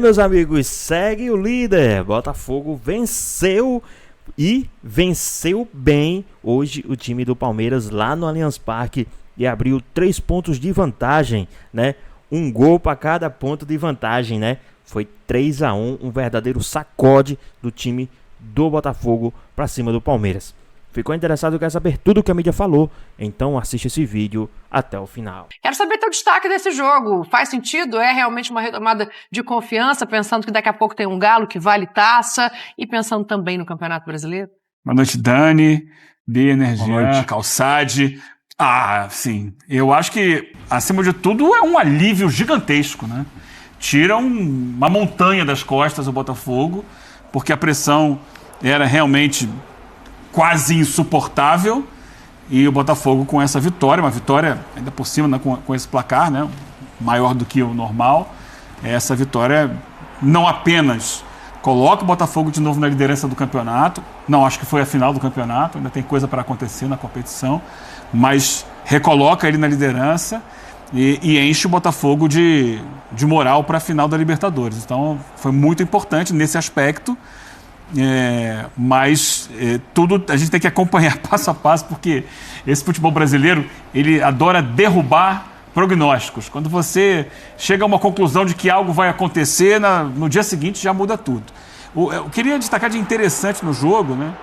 Meus amigos, segue o líder. Botafogo venceu e venceu bem hoje o time do Palmeiras lá no Allianz Parque e abriu 3 pontos de vantagem, né? Um gol para cada ponto de vantagem, né? Foi 3-1, um verdadeiro sacode do time do Botafogo para cima do Palmeiras. Ficou interessado e quer saber tudo o que a mídia falou? Então assiste esse vídeo até o final. Quero saber teu destaque desse jogo. Faz sentido? É realmente uma retomada de confiança, pensando que daqui a pouco tem um Galo que vale taça e pensando também no Campeonato Brasileiro? Boa noite, Dani, Energia, Calçade. Sim. Eu acho que, acima de tudo, é um alívio gigantesco, né? Tira uma montanha das costas o Botafogo, porque a pressão era realmente quase insuportável, e o Botafogo com essa vitória, uma vitória ainda por cima, né, com esse placar, né, maior do que o normal, essa vitória não apenas coloca o Botafogo de novo na liderança do campeonato, não acho que foi a final do campeonato, ainda tem coisa para acontecer na competição, mas recoloca ele na liderança e enche o Botafogo de moral para a final da Libertadores. Então foi muito importante nesse aspecto. Mas tudo a gente tem que acompanhar passo a passo, porque esse futebol brasileiro, ele adora derrubar prognósticos. Quando você chega a uma conclusão de que algo vai acontecer, no dia seguinte já muda tudo. Eu queria destacar de interessante no jogo, né,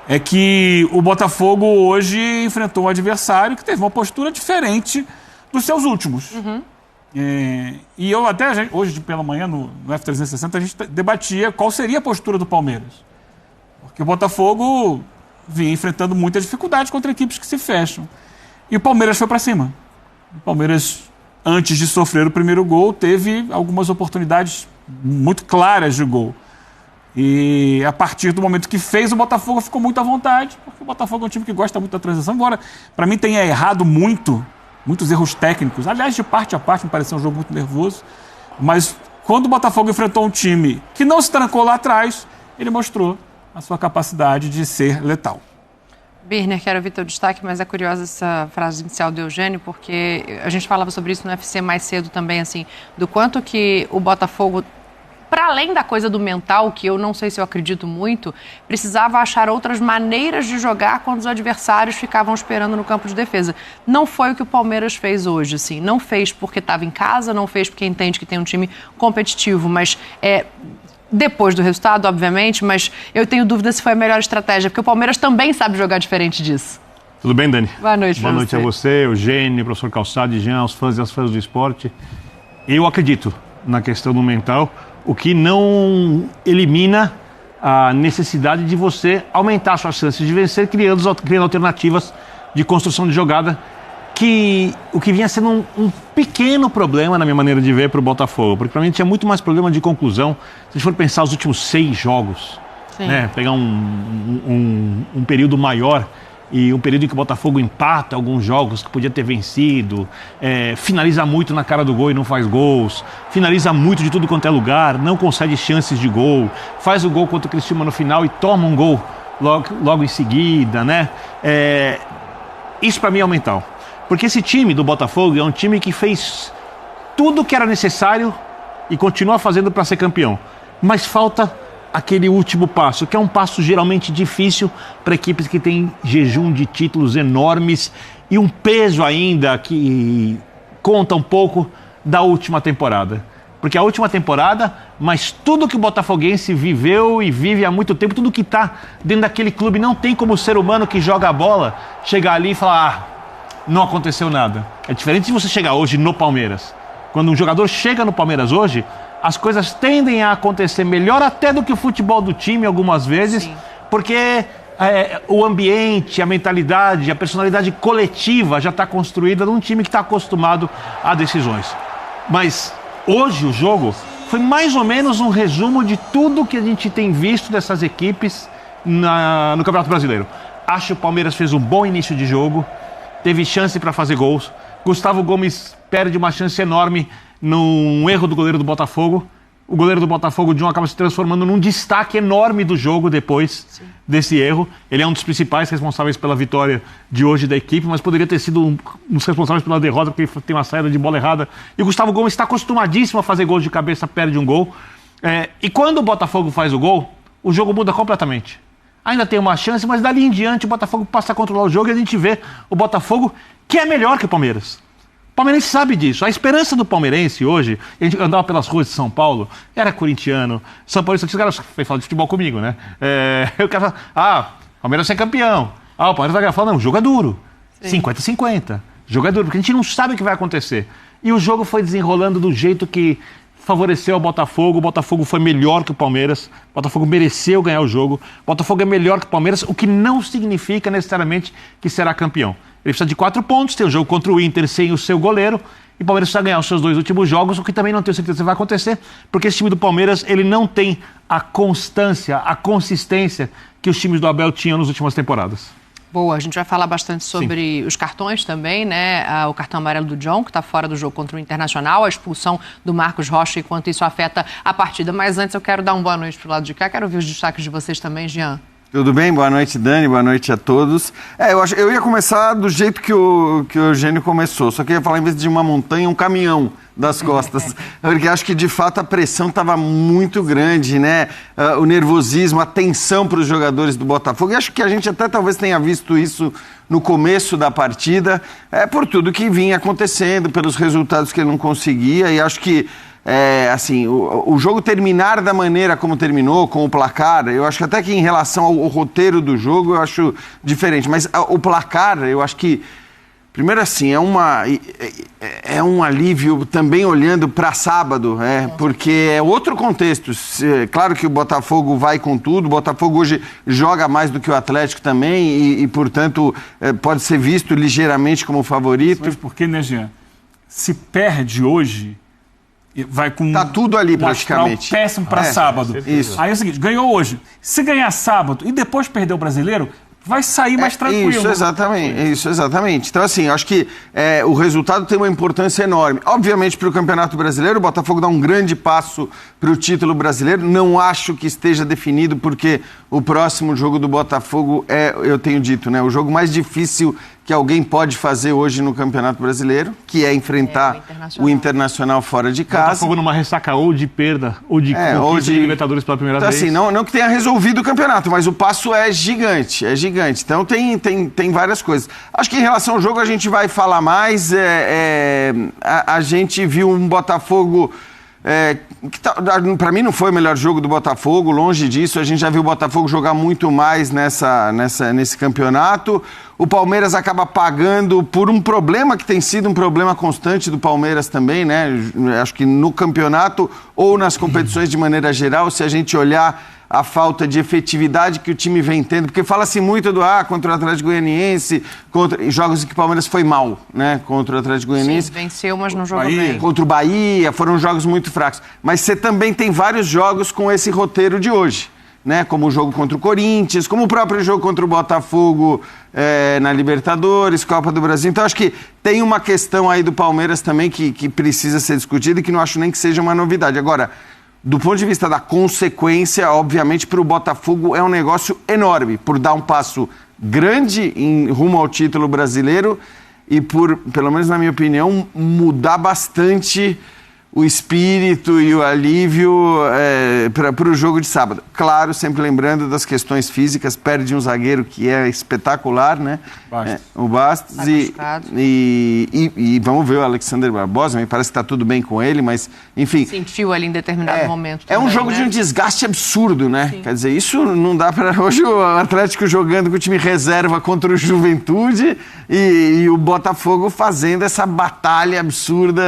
é que o Botafogo hoje enfrentou um adversário que teve uma postura diferente dos seus últimos. E eu até, hoje pela manhã, no F360, a gente debatia qual seria a postura do Palmeiras. Porque o Botafogo vinha enfrentando muita dificuldade contra equipes que se fecham. E o Palmeiras foi para cima. O Palmeiras, antes de sofrer o primeiro gol, teve algumas oportunidades muito claras de gol. E a partir do momento que fez, o Botafogo ficou muito à vontade, porque o Botafogo é um time que gosta muito da transição, embora para mim tenha errado muitos erros técnicos. Aliás, de parte a parte, me pareceu um jogo muito nervoso. Mas quando o Botafogo enfrentou um time que não se trancou lá atrás, ele mostrou a sua capacidade de ser letal. Birner, quero ouvir teu destaque, mas é curiosa essa frase inicial do Eugênio, porque a gente falava sobre isso no UFC mais cedo também, assim, do quanto que o Botafogo, para além da coisa do mental, que eu não sei se eu acredito muito, precisava achar outras maneiras de jogar quando os adversários ficavam esperando no campo de defesa. Não foi o que o Palmeiras fez hoje, assim. Não fez porque estava em casa, não fez porque entende que tem um time competitivo, mas depois do resultado, obviamente, mas eu tenho dúvida se foi a melhor estratégia, porque o Palmeiras também sabe jogar diferente disso. Tudo bem, Dani? Boa noite. Boa noite a você, Eugênio, professor Calçade, Jean, aos fãs e às fãs do esporte. Eu acredito na questão do mental, o que não elimina a necessidade de você aumentar suas chances de vencer, criando alternativas de construção de jogada, o que vinha sendo um pequeno problema, na minha maneira de ver, para o Botafogo, porque para mim tinha muito mais problema de conclusão. Se a gente for pensar os últimos 6 jogos, né, pegar um período maior, e um período em que o Botafogo empata alguns jogos que podia ter vencido, finaliza muito na cara do gol e não faz gols, finaliza muito de tudo quanto é lugar, não concede chances de gol, faz o gol contra o Criciúma no final e toma um gol logo em seguida, né? Isso para mim é o mental. Porque esse time do Botafogo é um time que fez tudo o que era necessário e continua fazendo para ser campeão. Mas falta aquele último passo, que é um passo geralmente difícil para equipes que têm jejum de títulos enormes e um peso ainda que conta um pouco da última temporada. Porque a última temporada, mas tudo que o botafoguense viveu e vive há muito tempo, tudo que está dentro daquele clube, não tem como o ser humano que joga a bola chegar ali e falar, não aconteceu nada. É diferente de você chegar hoje no Palmeiras. Quando um jogador chega no Palmeiras hoje, as coisas tendem a acontecer melhor até do que o futebol do time algumas vezes, porque o ambiente, a mentalidade, a personalidade coletiva já está construída num time que está acostumado a decisões. Mas hoje o jogo foi mais ou menos um resumo de tudo que a gente tem visto dessas equipes no Campeonato Brasileiro. Acho que o Palmeiras fez um bom início de jogo, teve chance para fazer gols. Gustavo Gomes perde uma chance enorme num erro do goleiro do Botafogo. O goleiro do Botafogo, John, acaba se transformando num destaque enorme do jogo depois desse erro. Ele é um dos principais responsáveis pela vitória de hoje da equipe, mas poderia ter sido um dos responsáveis pela derrota, porque tem uma saída de bola errada. E o Gustavo Gomes está acostumadíssimo a fazer gols de cabeça, perde um gol. E quando o Botafogo faz o gol, o jogo muda completamente. Ainda tem uma chance, mas dali em diante o Botafogo passa a controlar o jogo e a gente vê o Botafogo que é melhor que o Palmeiras. O palmeirense sabe disso. A esperança do palmeirense hoje, a gente andava pelas ruas de São Paulo, era corintiano, São Paulo, os caras falam de futebol comigo, né? O cara fala, Palmeiras é campeão. O Palmeiras vai falar, não, o jogo é duro. 50-50. Jogo é duro, porque a gente não sabe o que vai acontecer. E o jogo foi desenrolando do jeito que favoreceu o Botafogo foi melhor que o Palmeiras, o Botafogo mereceu ganhar o jogo, o Botafogo é melhor que o Palmeiras, o que não significa necessariamente que será campeão. Ele precisa de 4 pontos, tem o jogo contra o Inter sem o seu goleiro, e o Palmeiras precisa ganhar os seus 2 últimos jogos, o que também não tenho certeza que vai acontecer, porque esse time do Palmeiras ele não tem a constância, a consistência que os times do Abel tinham nas últimas temporadas. Boa, a gente vai falar bastante sobre os cartões também, né? O cartão amarelo do John, que está fora do jogo contra o Internacional, a expulsão do Marcos Rocha e quanto isso afeta a partida. Mas antes eu quero dar uma boa noite pro lado de cá, quero ouvir os destaques de vocês também, Jean. Tudo bem? Boa noite, Dani, boa noite a todos. Eu ia começar do jeito que o Eugênio começou, só que eu ia falar, em vez de uma montanha, um caminhão das costas, porque acho que de fato a pressão estava muito grande, né? O nervosismo, a tensão para os jogadores do Botafogo, e acho que a gente até talvez tenha visto isso no começo da partida, por tudo que vinha acontecendo, pelos resultados que ele não conseguia, e acho que o jogo terminar da maneira como terminou, com o placar, eu acho que até que em relação ao roteiro do jogo eu acho diferente, mas o placar, eu acho que primeiro assim, é um alívio também olhando para sábado, porque é outro contexto. Claro que o Botafogo vai com tudo, o Botafogo hoje joga mais do que o Atlético também e portanto, pode ser visto ligeiramente como favorito. Mas por que, né, Jean? Se perde hoje, vai com tá tudo ali praticamente. Péssimo para sábado. Isso. Aí é o seguinte, ganhou hoje. Se ganhar sábado e depois perder o Brasileiro, vai sair mais tranquilo. Isso, exatamente. Então, assim, acho que o resultado tem uma importância enorme. Obviamente, para o Campeonato Brasileiro, o Botafogo dá um grande passo para o título brasileiro. Não acho que esteja definido, porque o próximo jogo do Botafogo eu tenho dito, né, o jogo mais difícil que alguém pode fazer hoje no Campeonato Brasileiro, que é enfrentar o Internacional fora de casa. Botafogo numa ressaca ou de perda, ou de conquista de Libertadores pela primeira vez. Assim, não que tenha resolvido o campeonato, mas o passo é gigante, Então tem várias coisas. Acho que em relação ao jogo a gente vai falar mais. A gente viu um Botafogo... para mim não foi o melhor jogo do Botafogo, longe disso. A gente já viu o Botafogo jogar muito mais nesse campeonato. O Palmeiras acaba pagando por um problema que tem sido um problema constante do Palmeiras também, né? Acho que no campeonato ou nas competições de maneira geral, se a gente olhar a falta de efetividade que o time vem tendo, porque fala-se muito contra o Atlético Goianiense, em jogos em que o Palmeiras foi mal, né? Contra o Atlético Goianiense. Sim, venceu, mas não jogou bem. Contra o Bahia, foram jogos muito fracos. Mas você também tem vários jogos com esse roteiro de hoje, né? Como o jogo contra o Corinthians, como o próprio jogo contra o Botafogo na Libertadores, Copa do Brasil. Então, acho que tem uma questão aí do Palmeiras também que precisa ser discutida e que não acho nem que seja uma novidade. Agora, do ponto de vista da consequência, obviamente, para o Botafogo é um negócio enorme, por dar um passo grande rumo ao título brasileiro e por, pelo menos na minha opinião, mudar bastante o espírito e o alívio para o jogo de sábado. Claro, sempre lembrando das questões físicas, perde um zagueiro que é espetacular, né? O Bastos. E vamos ver o Alexander Barbosa, me parece que está tudo bem com ele, mas enfim... Sentiu ali em determinado momento também, um jogo de um desgaste absurdo, né? Sim. Quer dizer, isso não dá para... Hoje o Atlético jogando com o time reserva contra o Juventude e o Botafogo fazendo essa batalha absurda,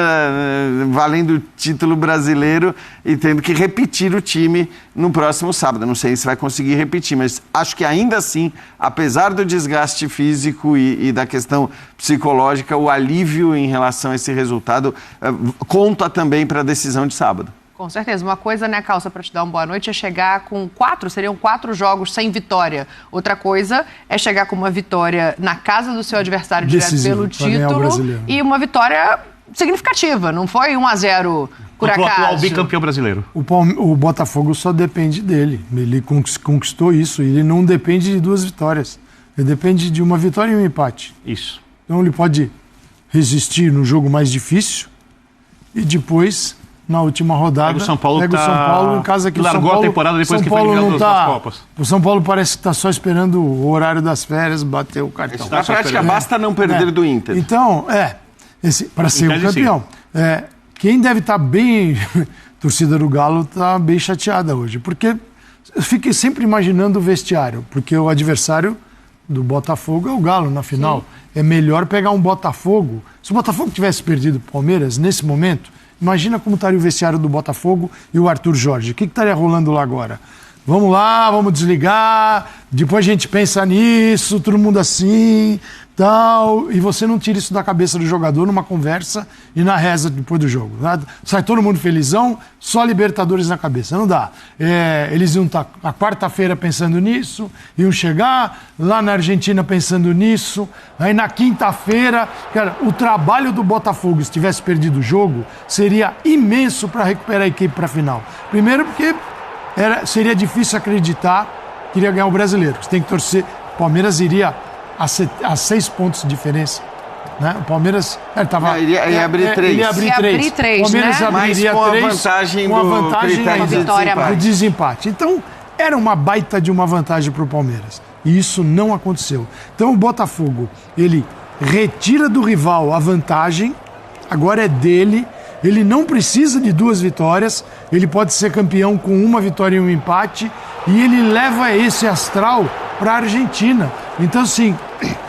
valendo o título brasileiro e tendo que repetir o time no próximo sábado. Não sei se vai conseguir repetir, mas acho que ainda assim, apesar do desgaste físico e da questão psicológica, o alívio em relação a esse resultado conta também para a decisão de sábado. Com certeza. Uma coisa, né, Calça, para te dar uma boa noite, é chegar com seriam 4 jogos sem vitória. Outra coisa é chegar com uma vitória na casa do seu adversário direto pelo título e uma vitória significativa. Não foi 1-0 por acaso. O atual bicampeão brasileiro. O Botafogo só depende dele. Ele conquistou isso. Ele não depende de 2 vitórias. Ele depende de uma vitória e um empate. Isso. Então ele pode resistir no jogo mais difícil e depois na última rodada. Pega o São Paulo, o São Paulo em casa que largou o São Paulo, a temporada depois São que foi Paulo eliminado não das Copas. O São Paulo parece que está só esperando o horário das férias, bater o cartão. Na prática, basta não perder do Inter. Então, para ser o campeão. Quem deve estar bem, torcida do Galo está bem chateada hoje, porque eu fiquei sempre imaginando o vestiário, porque o adversário do Botafogo é o Galo na final. Sim. É melhor pegar um Botafogo. Se o Botafogo tivesse perdido o Palmeiras nesse momento, imagina como estaria o vestiário do Botafogo e o Arthur Jorge. O que estaria rolando lá agora? Vamos lá, vamos desligar, depois a gente pensa nisso, todo mundo assim, tal. E você não tira isso da cabeça do jogador numa conversa e na reza depois do jogo. Sai todo mundo felizão, só Libertadores na cabeça. Não dá. Eles iam estar na quarta-feira pensando nisso, iam chegar lá na Argentina pensando nisso, aí na quinta-feira, cara, o trabalho do Botafogo, se tivesse perdido o jogo, seria imenso para recuperar a equipe para a final. Primeiro porque seria difícil acreditar que iria ganhar o Brasileiro. Você tem que torcer. O Palmeiras iria a 6 pontos de diferença. Né? O Palmeiras ia abrir 3. Ele ia abrir 3. O Palmeiras abriria 3 com a vantagem do vitória do desempate. Então, era uma baita de uma vantagem para o Palmeiras. E isso não aconteceu. Então, o Botafogo, ele retira do rival a vantagem, agora é dele. Ele não precisa de 2 vitórias, ele pode ser campeão com 1 vitória e 1 empate, e ele leva esse astral para a Argentina. Então, assim,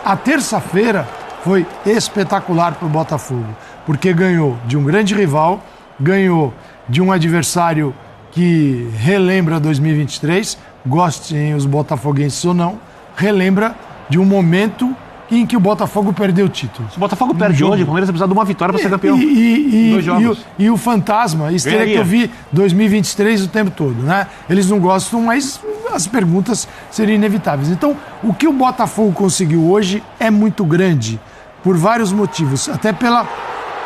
a terça-feira foi espetacular para o Botafogo, porque ganhou de um grande rival, ganhou de um adversário que relembra 2023, gostem os botafoguenses ou não, relembra de um momento em que o Botafogo perdeu o título. Se o Botafogo perde hoje, o Palmeiras vai precisar de uma vitória para ser campeão. E o fantasma, isso teria que eu vi 2023 o tempo todo, né? Eles não gostam, mas as perguntas seriam inevitáveis. Então, o que o Botafogo conseguiu hoje é muito grande, por vários motivos, até pela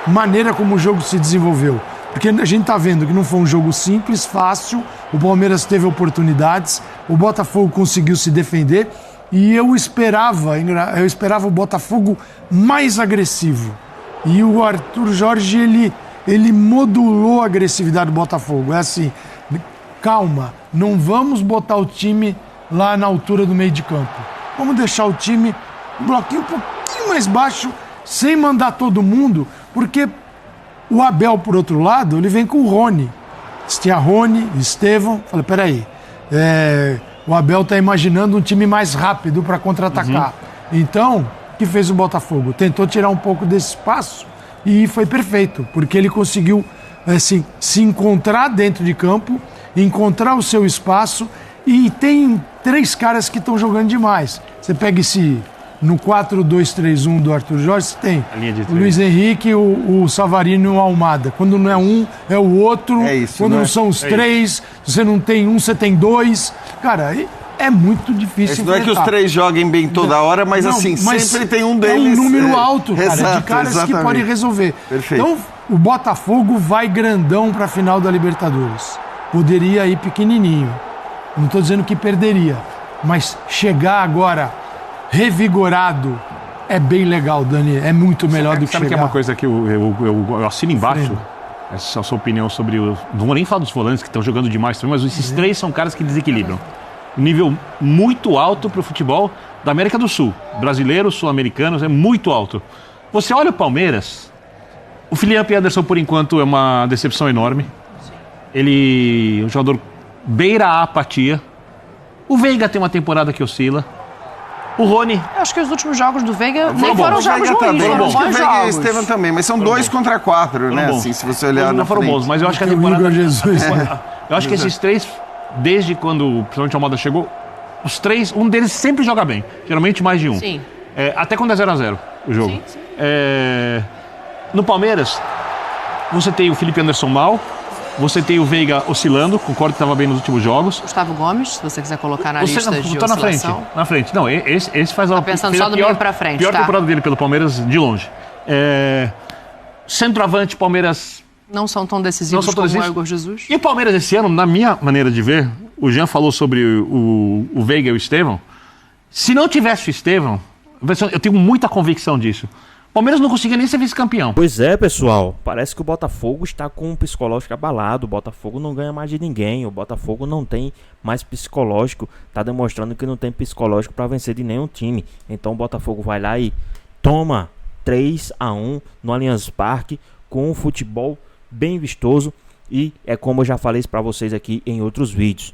maneira como o jogo se desenvolveu. Porque a gente está vendo que não foi um jogo simples, fácil, o Palmeiras teve oportunidades, o Botafogo conseguiu se defender. E eu esperava o Botafogo mais agressivo. E o Arthur Jorge, ele modulou a agressividade do Botafogo. É assim, calma, não vamos botar o time lá na altura do meio de campo. Vamos deixar o time um bloquinho um pouquinho mais baixo, sem mandar todo mundo, porque o Abel, por outro lado, ele vem com o Rony. Tinha Rony, Estevão, falei, peraí, o Abel está imaginando um time mais rápido para contra-atacar. Então, o que fez o Botafogo? Tentou tirar um pouco desse espaço e foi perfeito, porque ele conseguiu assim, se encontrar dentro de campo, encontrar o seu espaço, e tem 3 caras que estão jogando demais. Você pega no 4-2-3-1 do Arthur Jorge, você tem o Luiz Henrique, o Savarino e o Almada. Quando não é um, é o outro. Quando não são os 3, você não tem um, você tem 2. Cara, é muito difícil. Não é que os 3 joguem bem toda hora, mas sempre tem um deles. É um número alto, cara, de caras que podem resolver. Perfeito. Então, o Botafogo vai grandão para a final da Libertadores. Poderia ir pequenininho. Não estou dizendo que perderia, mas chegar agora revigorado é bem legal, Dani. É muito melhor do que chegar. Sabe que é uma coisa que eu assino embaixo? Essa é a sua opinião sobre o... Não vou nem falar dos volantes que estão jogando demais também, mas esses 3 são caras que desequilibram. Nível muito alto para o futebol da América do Sul. Brasileiros, sul-americanos, é muito alto. Você olha o Palmeiras, o Felipe Anderson, por enquanto, é uma decepção enorme. Ele é um jogador beira a apatia. O Veiga tem uma temporada que oscila. O Rony... Eu acho que os últimos jogos do Veiga nem foram jogos ruins, foram bons jogos. O Veiga e o Estevam também, mas são 2 contra 4, né? Assim, se você olhar não foram bons, mas eu acho que a temporada... Eu acho que esses 3, desde quando principalmente o Almada chegou, os 3, um deles sempre joga bem. Geralmente mais de um. Sim. Até quando é 0-0 o jogo. Sim. No Palmeiras, você tem o Felipe Anderson mal, você tem o Veiga oscilando, concordo que estava bem nos últimos jogos. Gustavo Gomes, se você quiser colocar na lista de tá oscilação. Na frente. Não, esse faz Tá pensando só do meio pra frente, pior temporada dele pelo Palmeiras, de longe. Centroavante, Palmeiras... Não são tão decisivos como o Igor Jesus. E o Palmeiras esse ano, na minha maneira de ver, o Jean falou sobre o Veiga e o Estevão. Se não tivesse o Estevão, eu tenho muita convicção disso. Palmeiras não conseguia nem ser vice-campeão. Pois é, pessoal, parece que o Botafogo está com o psicológico abalado, o Botafogo não ganha mais de ninguém, o Botafogo não tem mais psicológico, tá demonstrando que não tem psicológico para vencer de nenhum time. Então o Botafogo vai lá e toma 3-1 no Allianz Parque com um futebol bem vistoso e é como eu já falei para vocês aqui em outros vídeos.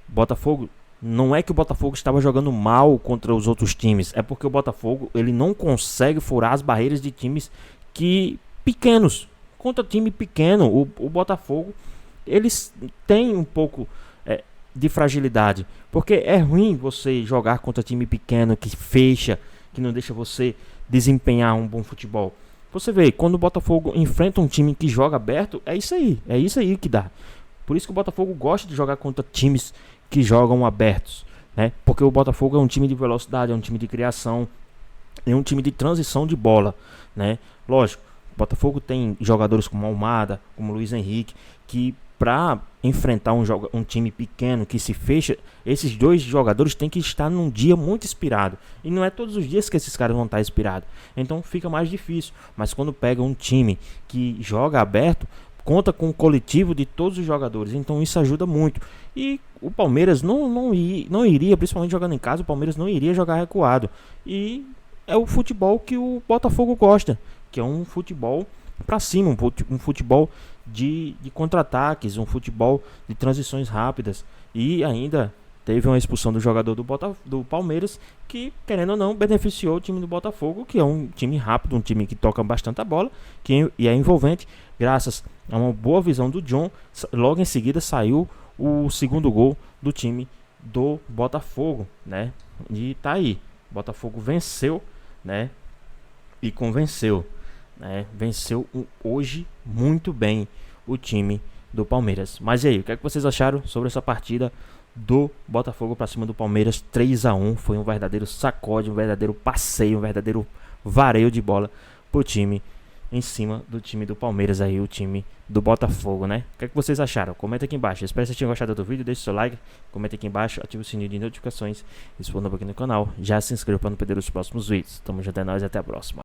Botafogo, não é que o Botafogo estava jogando mal contra os outros times, é porque o Botafogo ele não consegue furar as barreiras de times pequenos. Contra time pequeno, o Botafogo eles têm um pouco de fragilidade, porque é ruim você jogar contra time pequeno que fecha, que não deixa você desempenhar um bom futebol. Você vê, quando o Botafogo enfrenta um time que joga aberto, é isso aí que dá. Por isso que o Botafogo gosta de jogar contra times que jogam abertos, né? Porque o Botafogo é um time de velocidade, é um time de criação, é um time de transição de bola, né? Lógico, o Botafogo tem jogadores como Almada, como Luiz Henrique, que para enfrentar um time pequeno que se fecha, esses dois jogadores têm que estar num dia muito inspirado. E não é todos os dias que esses caras vão estar inspirados. Então fica mais difícil. Mas quando pega um time que joga aberto, conta com o coletivo de todos os jogadores, então isso ajuda muito. E o Palmeiras não iria, principalmente jogando em casa, o Palmeiras não iria jogar recuado. E é o futebol que o Botafogo gosta, que é um futebol para cima, um futebol de contra-ataques, um futebol de transições rápidas. E ainda teve uma expulsão do jogador do Palmeiras, que, querendo ou não, beneficiou o time do Botafogo, que é um time rápido, um time que toca bastante a bola e é envolvente. Graças a uma boa visão do John, logo em seguida saiu o segundo gol do time do Botafogo, né? E tá aí, o Botafogo venceu, né? E convenceu, né? Venceu hoje muito bem o time do Palmeiras. Mas e aí, o que é que vocês acharam sobre essa partida do Botafogo para cima do Palmeiras? 3-1, foi um verdadeiro sacode, um verdadeiro passeio, um verdadeiro vareio de bola pro time em cima do time do Palmeiras aí, o time do Botafogo, né? O que é que vocês acharam? Comenta aqui embaixo. Espero que vocês tenham gostado do vídeo, deixe seu like, comenta aqui embaixo, ative o sininho de notificações e se for novo aqui no canal, já se inscreva para não perder os próximos vídeos. Tamo junto, é nóis e até a próxima.